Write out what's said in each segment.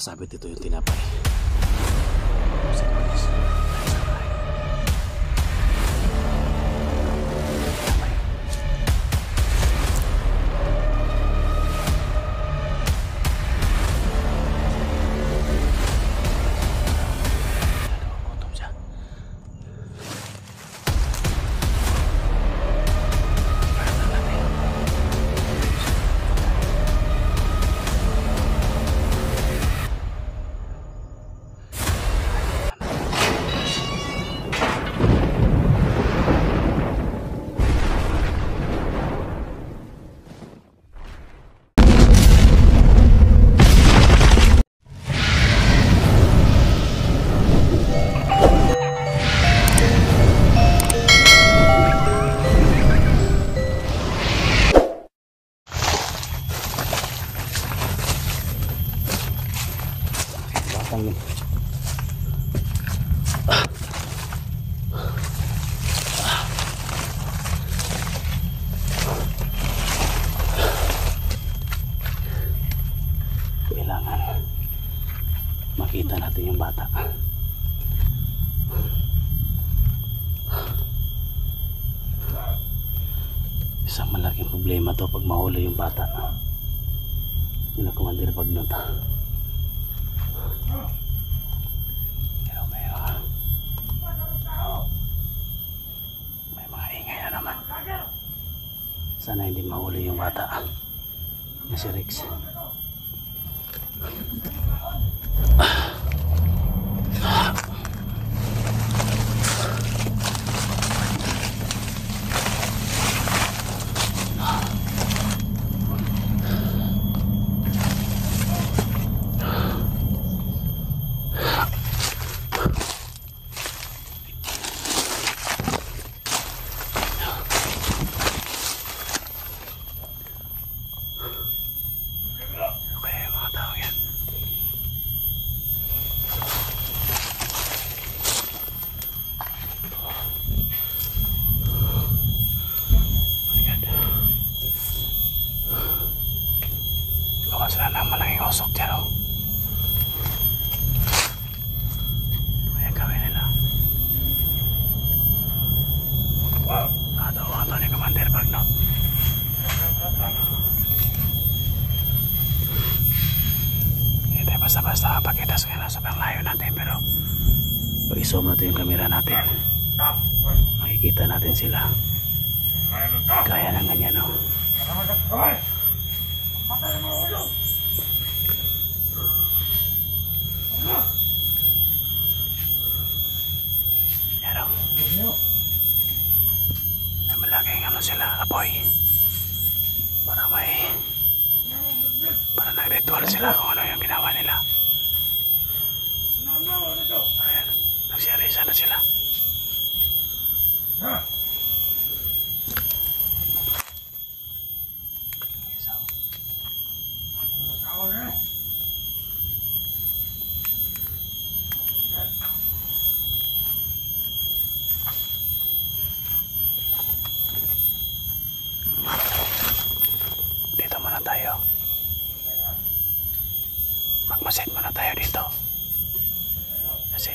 nakasabit dito yung tinapay. Kailangan makita natin yung bata. Isang malaking problema to pag mahuli yung bata. Yun ang Commander Bagnot. Pero may mga ingay na naman. Sana hindi mahuli yung bata na si Rex. Sila naman ang ingosok dyan, oh. Kaya gawin nila. Ito ni Commander Bagnot. Hindi tayo basta-basta kapagkita sa kanila. Sobrang layo natin, pero pag i-zoom natin yung camera natin, makikita natin sila. Kaya ng ganyan, oh. Yan o. May malaking ano sila, apoy. Para nag-ritual sila kung ano yung ginawa nila. Ayan, nagsiyarisa na sila. Dito muna tayo. Magmasid muna tayo dito. Kasi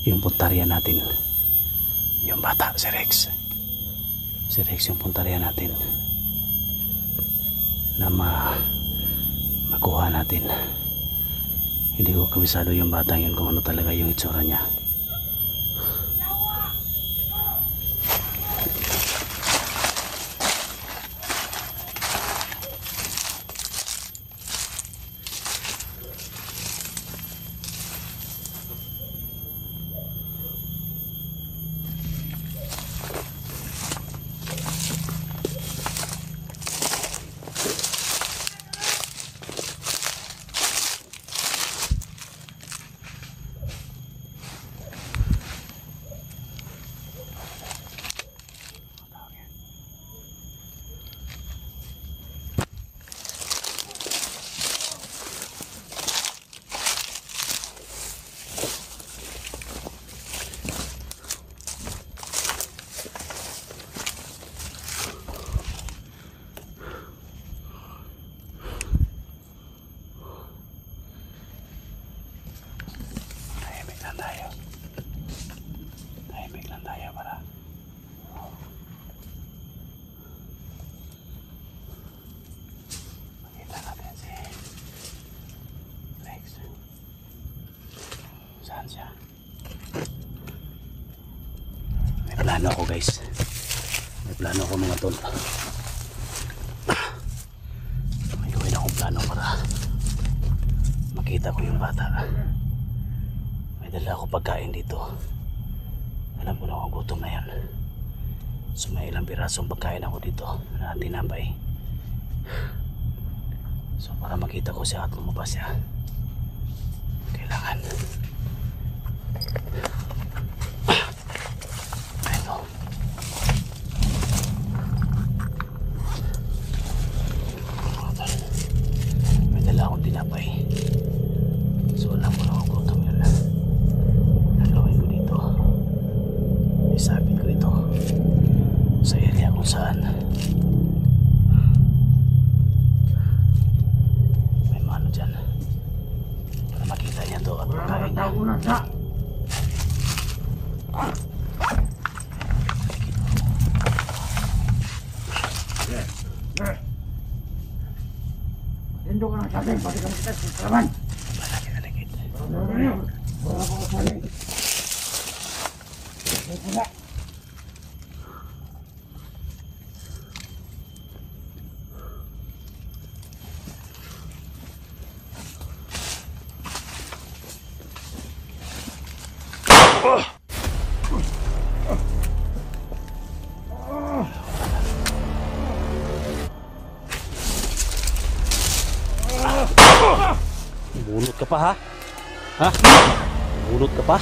yung puntarya natin, yung bata, si Rex yung puntarya natin na makuha natin. Hindi ko kabisado yung batang yun kung ano talaga yung itsura niya. plano ako guys. May plano ako mga tol. May gawin akong plano para makita ko yung bata. May dala ako pagkain dito. Alam ko na kung gutom na yan. So may ilang pirasong pagkain ako dito na tinapay. So para makita ko siya at lumabas siya, kailangan ito. May dala akong tinapay. So alam ko na kung gutom yun. Ang gawin ko dito, isapit ko ito sa area kung saan may mano dyan para makita niya to at pagkain niya. Indo ka na sabi, pati kami kita sa kalaman. Malaki-alagid. Wala ko sabi. Wala. Bunot ka pa ha? Ha? Bunot ka pa?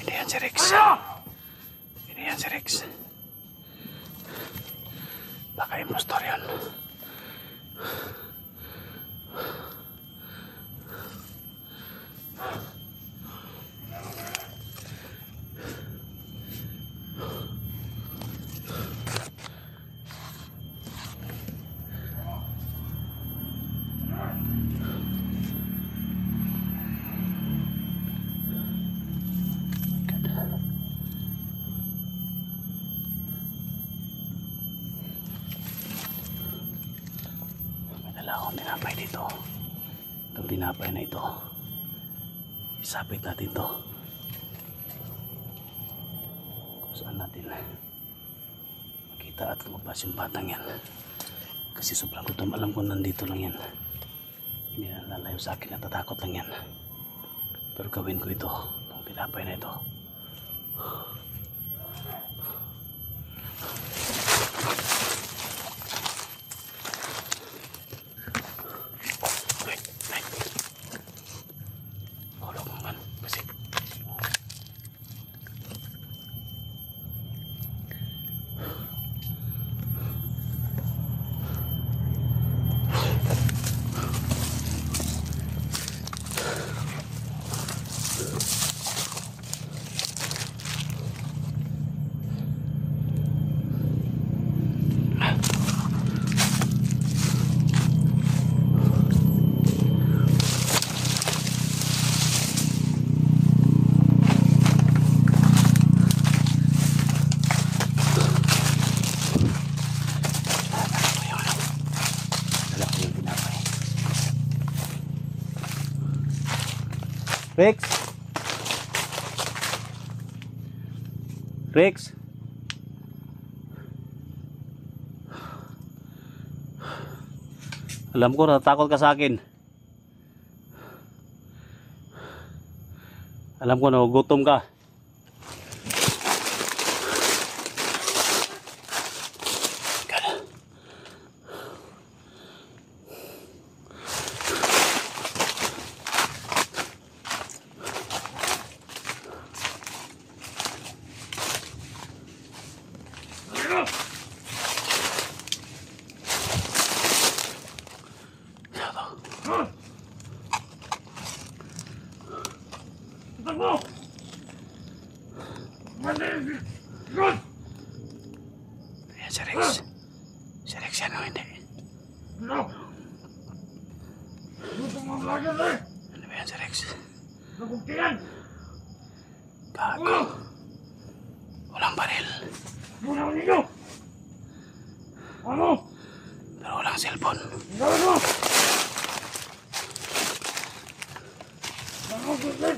Ini yan si Rex. Ini yan si Rex. Baka impostor yun. Akong tinapay dito. Itong tinapay na ito, isapit natin to kung saan natin makita at lumabas yung batang yan, kasi sobrang gutom. Alam ko nandito lang yan, hindi na lalayo sa akin, natatakot lang yan, pero gawin ko ito, itong tinapay na ito. Rex? Rex? Alam ko natatakot ka sa akin. Alam ko nagugutom ka. Takbo! Good! Ayan si Rex. Si Rex yan o hindi? No! Gusto mo ang lagat eh! Ano ba yan si Rex? Nabuktihan! Gago. Walang baril. Muna ko ninyo! Ano? Pero walang cellphone. Gawin mo! Ano gusto?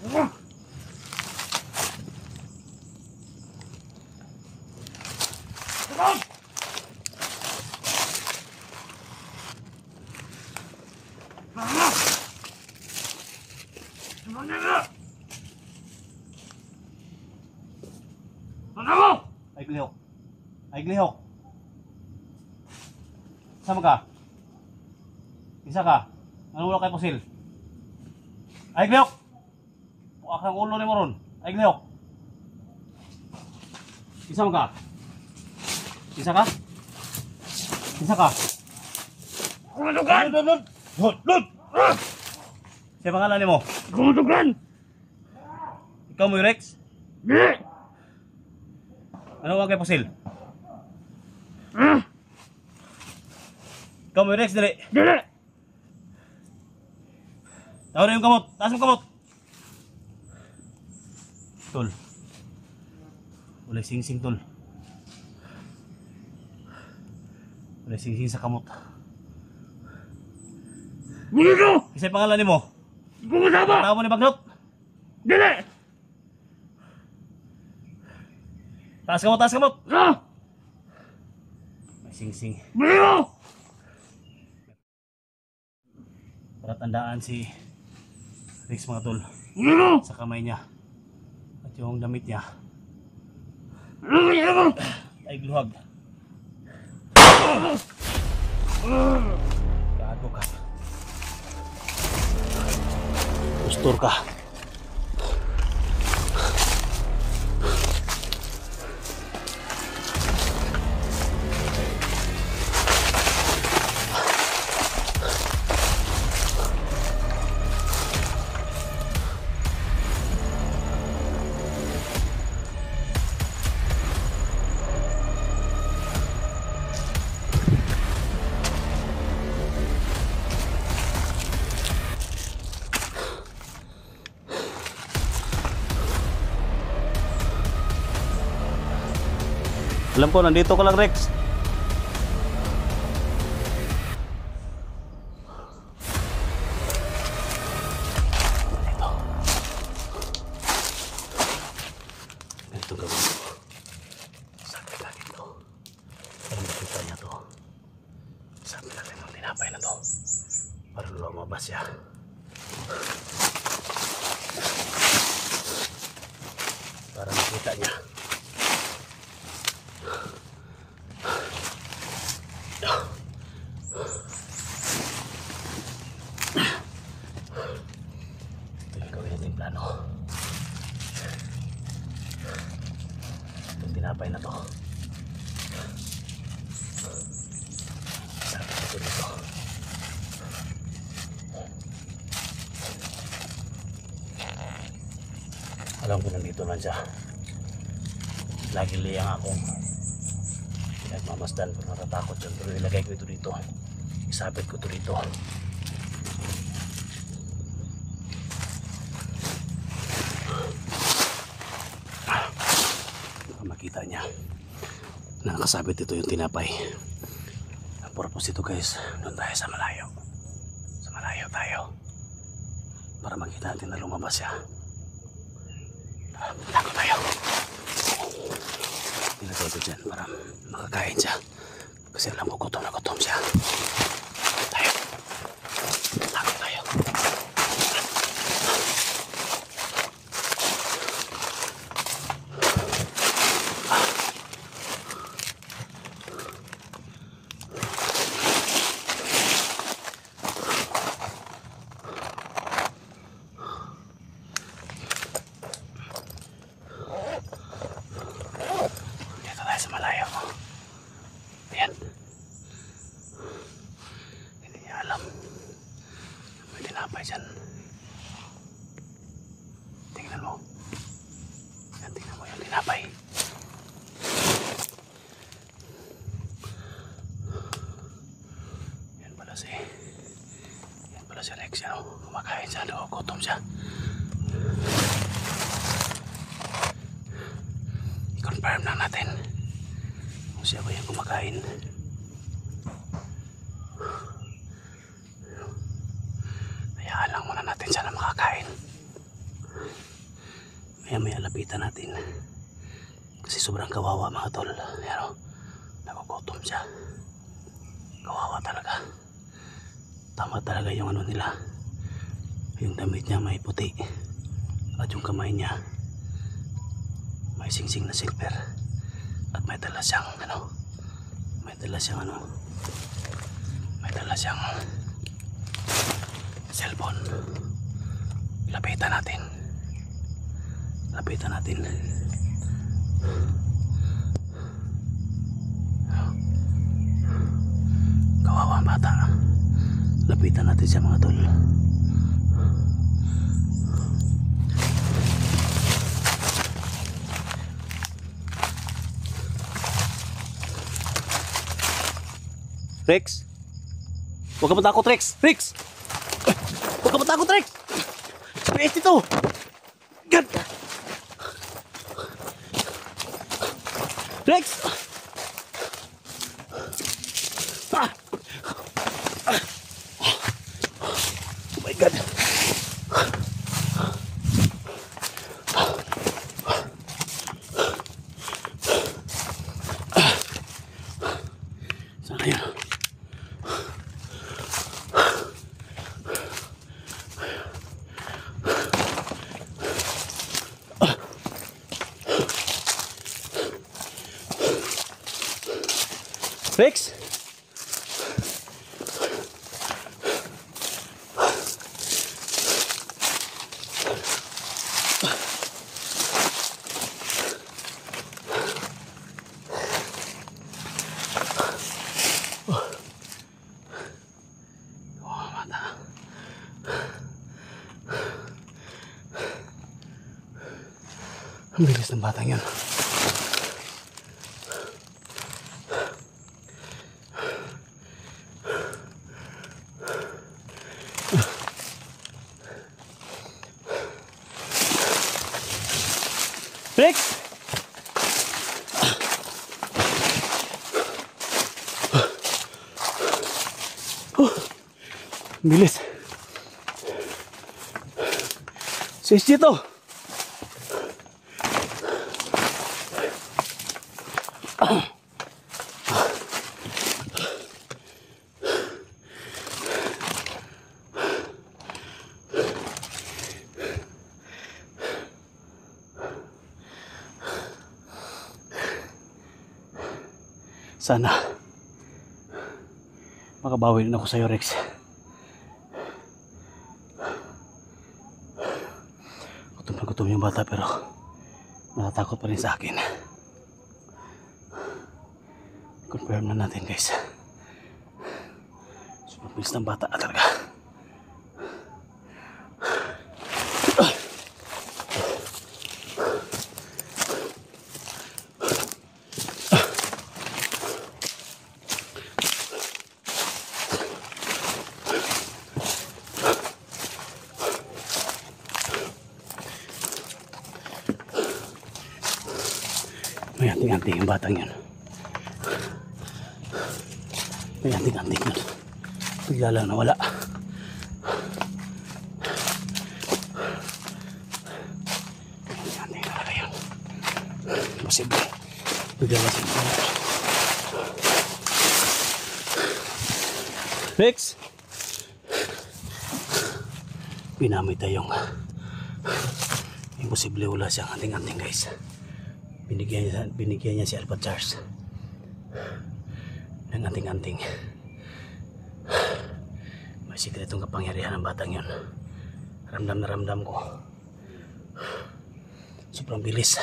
Ano? Stop! Ano? Ano nga? Ano mo? Ay, Glihok. Ay, Glihok. Sama ka? Isa ka? Ano wala kay Pusil? Ay, Glihok! Buwak ng ulo ni mo ron. Ay, Glihok. Isa mo ka? Isa ka? Isa ka? Kumutugan! Lud! Siya pangalan ni mo? Kumutugan! Ikaw mo yung Rex? Di! Ano wala kay Pusil? Ah! Ikaw mo yung Rex, dali. Dili! Tawa na yung kamot. Taas mo kamot. Tol. Wala sing-sing, tol. Wala sing-sing sa kamot. Bunito! Isa yung pangalan ni mo? Kumusama! Tawa mo ni Bagnot. Dili! Taas kamot, taas kamot. Ah! May sing-sing. Bunito! Para tandaan si Rex, mga tol. Bunito! Sa kamay niya. At yung damit niya Ano kaya mo? ay gluhag. Gago ka. Gustor ka. Alam ko, nandito ka lang, Rex. Ganito gawin ko. Sabi natin to. Para makita niya to. Sabi natin ang tinapay na to. Para lumabas siya. Para makita niya. Ito yung gawin natin plano. Itong tinapay na to. Sabi ko dito. Alam ko nandito na siya. Lagi liyang akong nagmamasdan pero natatakot yun. Pero ilagay ko ito dito. Isabit ko ito dito. Makita niya na nakasabit ito yung tinapay. Ang purpose ito, guys, doon tayo sa malayo. Sa malayo tayo. Para makita natin na lumabas siya. Tago tayo. Ilagay ito dyan para makakain siya. Kasi alam ko gutom na gutom siya. Tayo. Tago tayo. Dito tayo sa malayo. Ayan. tinapay. Yan pala si Rex, yan o. Kumakain siya, nagugutom siya. I-confirm lang natin kung siya ba yung kumakain. Hayaan lang muna natin siya na makakain. Maya lapitan natin kasi sobrang kawawa mga tol. Yan o, nagugutom siya. Kawawa talaga. Tama talaga yung ano nila, yung damit niya may puti at yung kamay niya may singsing na silver at may dala siyang cellphone. Lapitan natin. Kawawa ang bata. Lapitan natin siya mga tol. Rex, huwag ka matakot Rex. Huwag ka matakot Rex. Rex ito. God. Rex. Oh my God. Saan yan? Rex? Ang bilis ng batang yun. Rex! Bilis. Sis dito. Sana makabawi rin ako sa'yo Rex. Gutom na gutom yung bata pero natatakot pa rin sa akin. Confirm na natin guys. Super bilis ng bata talaga. May anting-anting yung batang yun. May anting-anting yun. Bigla lang nawala. May anting-anting talaga yun. Posible. Bigla lang siya nawala. Rex! Pinamay tayong imposible wala siyang anting-anting guys. Binigyan niya si Alpha Charles ng anting-anting. May sikretong kapangyarihan ng batang yun. Ramdam na ramdam ko. Sobrang bilis.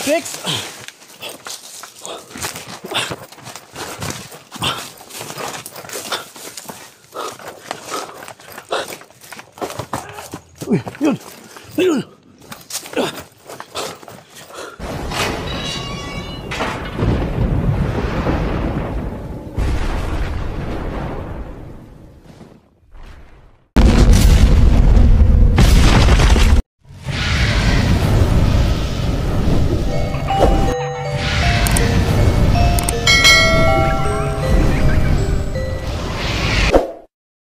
Rex!